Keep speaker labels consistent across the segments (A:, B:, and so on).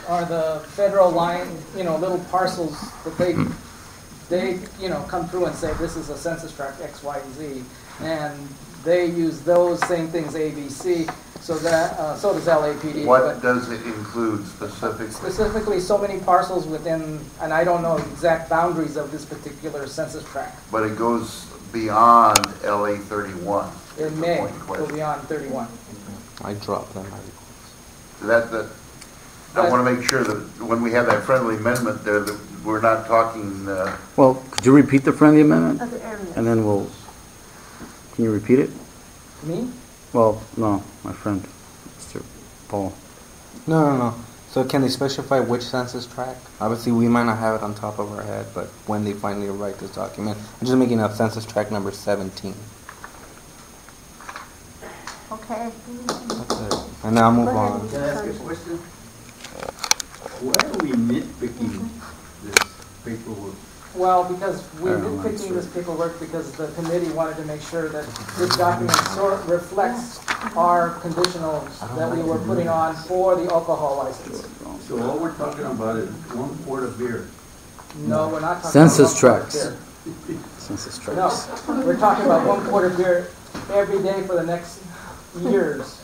A: are the federal line, little parcels that they come through and say this is a census tract X, Y, and Z, and they use those same things ABC. So that so does LAPD.
B: What does it include specifically?
A: Specifically, so many parcels within, and I don't know exact boundaries of this particular census tract.
B: But it goes beyond LA 31.
A: It may go beyond 31.
C: I dropped them.
B: I want to make sure that when we have that friendly amendment there, that we're not talking.
D: Well, could you repeat the friendly amendment?
E: Other areas.
D: And then can you repeat it?
A: Me?
D: Well, no, my friend, Mr. Paul.
C: No. So can they specify which census tract? Obviously, we might not have it on top of our head, but when they finally write this document, I'm just making up census tract number 17.
E: Okay.
C: That's it. And now I'll move on.
F: Can I ask a question? Why are we nitpicking this paperwork?
A: Well, because we're nitpicking this paperwork because the committee wanted to make sure that this document sort of reflects our conditionals that we were putting on for the alcohol license.
F: So all we're talking about is 1 quart of beer.
A: No, we're not talking
D: Census
A: about
D: tracts. Census tracts.
A: No, we're talking about 1 quart of beer every day for the next years.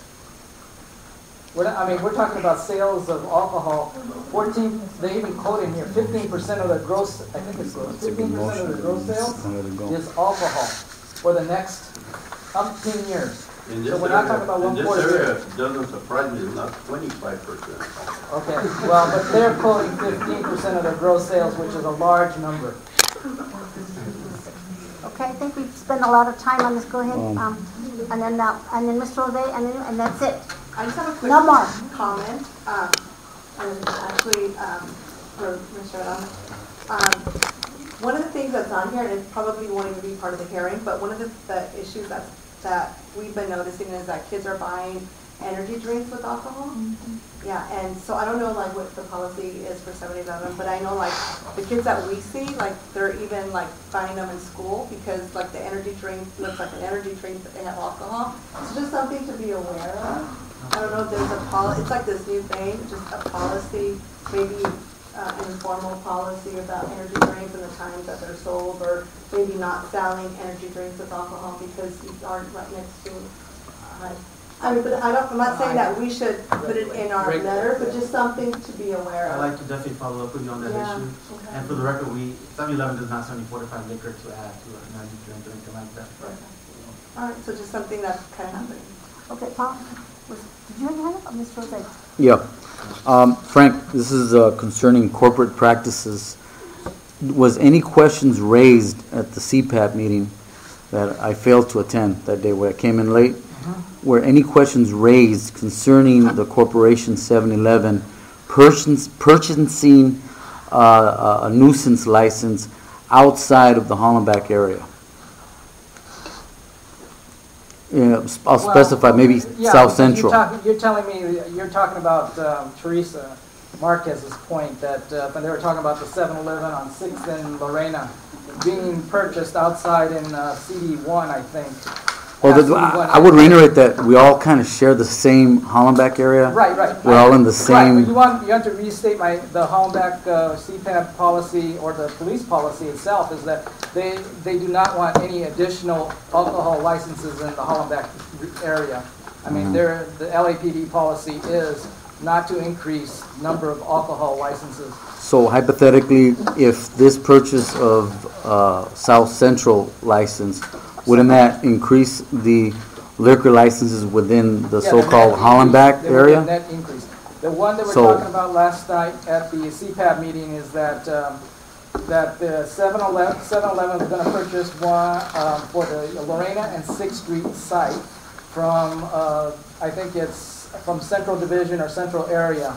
A: We're talking about sales of alcohol. 14, they even quote in here, 15% of the gross, I think it's gross, 15% of the gross sales is alcohol for the next up 10 years. So we're not talking about 1 quart of beer.
F: This area doesn't surprise me, it's not 25%.
A: Okay, well, but they're quoting 15% of their gross sales, which is a large number.
E: Okay, I think we've spent a lot of time on this. Go ahead. And then Mr. Jose, and that's it.
G: I just have a quick
E: No more.
G: comment, and actually for Mr. Adam. One of the things that's on here, and it probably won't even be part of the hearing, but one of the issues that we've been noticing is that kids are buying energy drinks with alcohol. Mm-hmm. Yeah, and so I don't know like what the policy is for 7-Eleven, but I know like the kids that we see, like they're even like buying them in school because like the energy drink looks like an energy drink but they have alcohol. So just something to be aware of. I don't know if there's a policy, it's like this new thing, just a policy, maybe an informal policy about energy drinks and the times that they're sold, or maybe not selling energy drinks with alcohol because you aren't right next to but I'm not saying that we should put it in our letter, but just something to be aware of.
H: I'd like to definitely follow up with you on that issue. Okay. And for the record, 7-Eleven does not sell any fortified liquor to add to an energy drink or anything like that.
G: Right. All right, so just something that's kind of happening.
E: Okay, Paul, did you have your hand up, Mr. Jose?
D: Yeah. Frank, this is concerning corporate practices. Was any questions raised at the c-pab meeting that I failed to attend that day where I came in late? Were any questions raised concerning the corporation 7-Eleven purchasing a nuisance license outside of the Hollenbach area? I'll specify maybe South Central.
A: You're telling me, you're talking about Teresa Marquez's point that when they were talking about the 7-Eleven on 6th and Lorena being purchased outside in CD1, I think.
D: Well, I would reiterate that we all kind of share the same Hollenbach area.
A: Right.
D: We're all in the same.
A: Right. You want to restate the Hollenbach c-pab policy or the police policy itself is that they do not want any additional alcohol licenses in the Hollenbach area. I mean, the LAPD policy is not to increase number of alcohol licenses.
D: So hypothetically, if this purchase of South Central license, wouldn't that increase the liquor licenses within the so-called Hollenbach area?
A: Net increase. The one that we're talking about last night at the c-pab meeting is that that the 7-Eleven is going to purchase one for the Lorena and 6th Street site from I think it's from Central Division or Central area,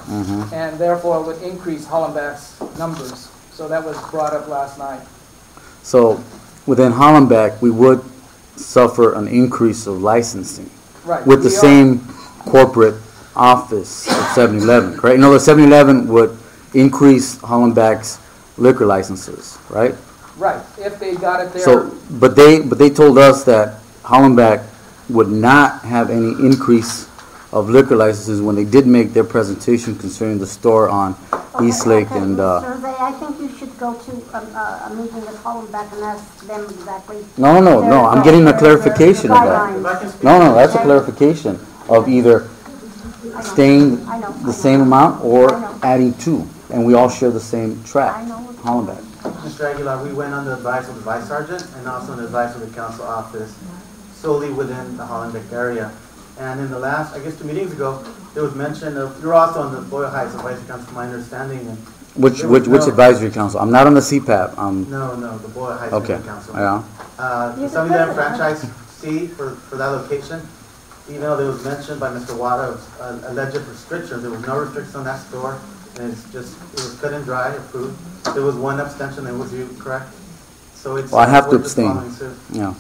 A: and therefore would increase Hollenbach's numbers. So that was brought up last night.
D: So within Hollenbach, we would suffer an increase of licensing with the same corporate office of 7-Eleven, correct? The 7-Eleven would increase Hollenbach's liquor licenses, right?
A: Right, if they got it there.
D: So, but they told us that Hollenbach would not have any increase of liquor licenses when they did make their presentation concerning the store on East Lake and,
E: Mr. Jose, I think you should go to a meeting at Hollenbeck and ask them exactly.
D: No, I'm getting a clarification of that.
E: Guidelines.
D: No, that's a clarification of either staying
E: I know,
D: the same amount
E: I
D: or
E: know.
D: adding 2, and we all share the same track,
E: I know.
D: Hollenbeck.
H: Mr. Aguilar, we went on the advice of the Vice Sergeant and also on the advice of the council office solely within the Hollenbeck area. And in the last, I guess 2 meetings ago, there was mention of, you're also on the Boyle Heights Advisory Council, from my understanding. And
D: Which
H: there was no-
D: advisory council? I'm not on the c-pab.
H: No, the Boyle Heights
D: Okay,
H: Advisory Council.
D: yeah.
E: You're
H: Something
E: the
H: that
E: president.
H: franchisee for that location, even though there was mention by Mr. Wada of alleged restrictions, there was no restriction on that store. And it was cut and dry, approved. There was one abstention, and was you, correct? So it's.
D: Well, I have to
H: we're just
D: abstain.
H: following suit.
D: Yeah.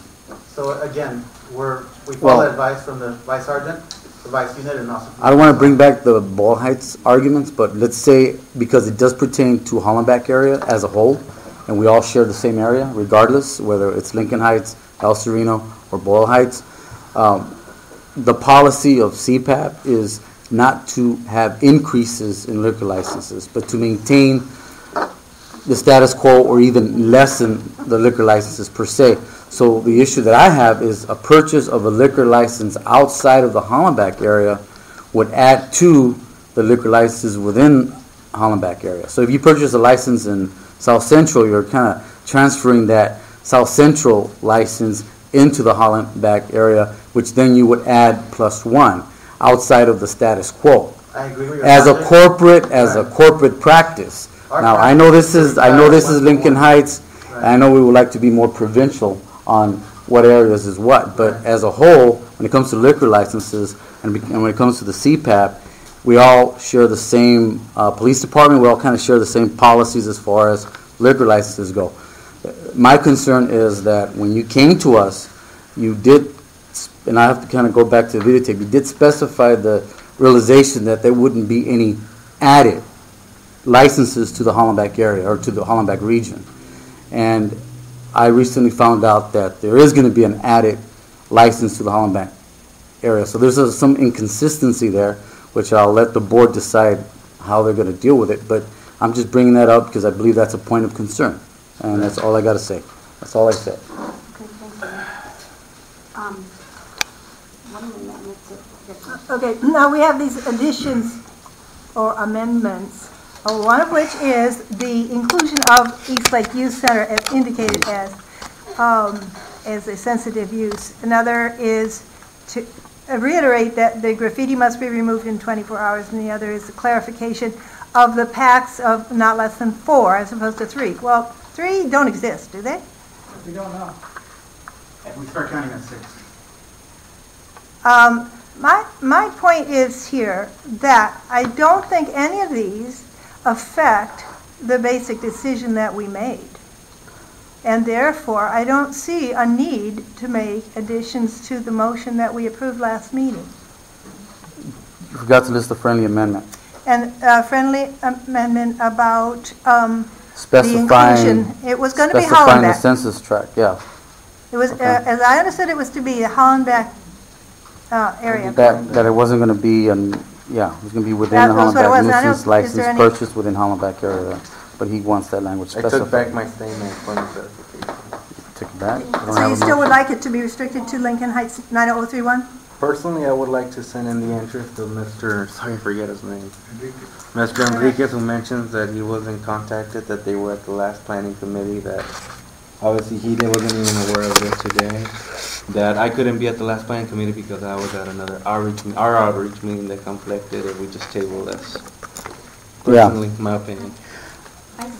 H: So again, we
D: Well-
H: follow advice from the Vice Sergeant, the Vice Unit, and also.
D: I don't want to bring back the Ball Heights arguments, but let's say, because it does pertain to Hollenbeck area as a whole, and we all share the same area, regardless, whether it's Lincoln Heights, El Sereno, or Boyle Heights, the policy of c-pab is not to have increases in liquor licenses, but to maintain the status quo or even lessen the liquor licenses per se. So the issue that I have is a purchase of a liquor license outside of the Hollenbeck area would add to the liquor licenses within Hollenbeck area. So if you purchase a license in South Central, you're kind of transferring that South Central license into the Hollenbeck area, which then you would add +1 outside of the status quo.
H: I agree with your.
D: As a
H: logic.
D: corporate practice.
H: Our
D: Now, I know this is
H: practice
D: Lincoln Heights,
H: Right.
D: and I know we would like to be more provincial on what areas is what, but as a whole, when it comes to liquor licenses and when it comes to the c-pab, we all share the same police department, we all kind of share the same policies as far as liquor licenses go. My concern is that when you came to us, you did, and I have to kind of go back to the videotape, you did specify the realization that there wouldn't be any added licenses to the Hollenbeck area or to the Hollenbeck region. And I recently found out that there is going to be an added license to the Hollenbeck area. So there's some inconsistency there, which I'll let the board decide how they're going to deal with it. But I'm just bringing that up because I believe that's a point of concern. And that's all I got to say. That's all I said.
E: Okay, thank you. What amendments it-
I: Okay, now we have these additions or amendments, one of which is the inclusion of East Lake Youth Center as indicated as a sensitive use. Another is to reiterate that the graffiti must be removed in 24 hours, and the other is the clarification of the packs of not less than 4 as opposed to 3. Well, 3 don't exist, do they?
A: We don't know.
H: We start counting at 6.
I: My point is here that I don't think any of these affect the basic decision that we made. And therefore, I don't see a need to make additions to the motion that we approved last meeting.
D: You forgot to list the friendly amendment.
I: And a friendly amendment about the
D: Specifying,
I: inclusion. It was going to be
D: specifying the
I: Hollenbeck.
D: census tract, yeah.
I: It was,
D: Okay.
I: as I understood, it was to be a Hollenbeck area.
D: That it wasn't going to be, it was going to be within the
I: That was what it
D: Hollenbeck
I: was. I don't-
D: nuisance
I: is
D: license
I: there any-
D: purchased within Hollenbeck area. But he wants that language
C: I took
D: specified.
C: back my statement for the clarification.
D: Took it back? I don't
I: So
D: have
I: you
D: a
I: still would
D: motion.
I: like it to be restricted to Lincoln Heights 90031?
C: Personally, I would like to send in the interest of Mr. Sorry, I forget his name. Mr. Enriquez, who mentions that he wasn't contacted, that they were at the last planning committee, that obviously he wasn't even aware of this today, that I couldn't be at the last planning committee because I was at another our outreach meeting that conflicted if we just table this.
D: Yeah.
C: Personally, my opinion.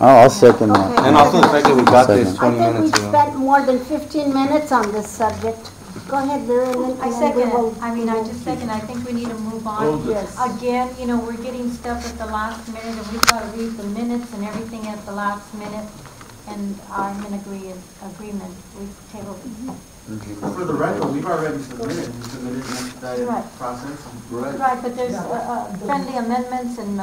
D: I'll second that.
E: Okay.
C: And also the fact that we got this
D: Second.
C: 20
E: I think
C: minutes
E: we've
C: ago.
E: spent more than 15 minutes on this subject. Go ahead, Vera, and then
J: I
E: and then
J: second
E: we
J: it.
E: will-
J: I mean, I just second, I think we need to move on.
E: Yes.
J: Again, you know, we're getting stuff at the last minute, and we've got to read the minutes and everything at the last minute. And I'm in agreement, we've tabled it.
H: For the record, we've already submitted an expedited
J: Right.
H: process.
J: Right, but there's friendly amendments and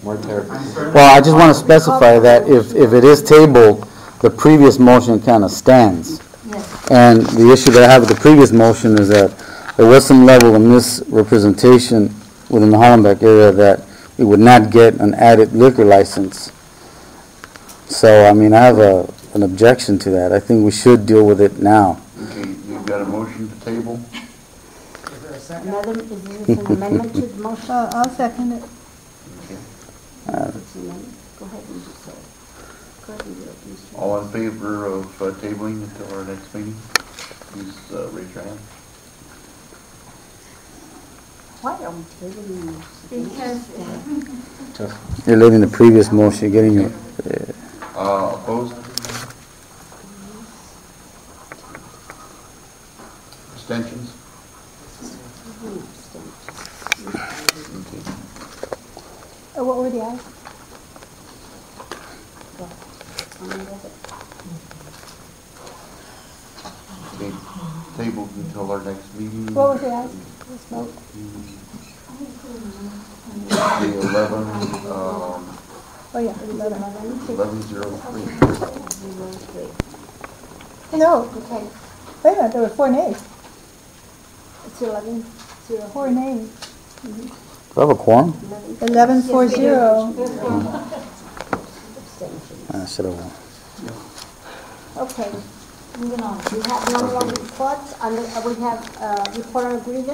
C: More terrible.
H: I'm certain.
D: Well, I just want to specify that if it is tabled, the previous motion kind of stands.
J: yes.
D: And the issue that I have with the previous motion is that there was some level of misrepresentation within the Hollenbeck area that we would not get an added liquor license. So, I mean, I have an objection to that. I think we should deal with it now.
B: Okay, you've got a motion to table?
A: Is there a second?
E: Another, is this an amendment to the motion?
I: I'll second it.
B: Okay.
E: It's an amendment. Go ahead and just say it. Go ahead and do it, Mr.
B: All in favor of tabling until our next meeting? Please raise your hand.
E: Why are we tabling this?
J: Because
D: You're leaving the previous motion, you're getting your,
B: Opposed? Abstentions? Okay.
I: What were the ayes?
B: Okay, tabled until our next meeting.
I: What was the ayes? Let's vote.
B: The 11,
I: Oh, yeah,
B: 1103.
I: No,
E: Okay,
I: wait a minute, there were 4 nays.
E: it's 11, 0.
I: 4 nays.
D: do I have a quorum?
I: 11-4-0.
D: I should have.
E: Okay,
J: moving on.
E: we have no more reports, we have report on grievance.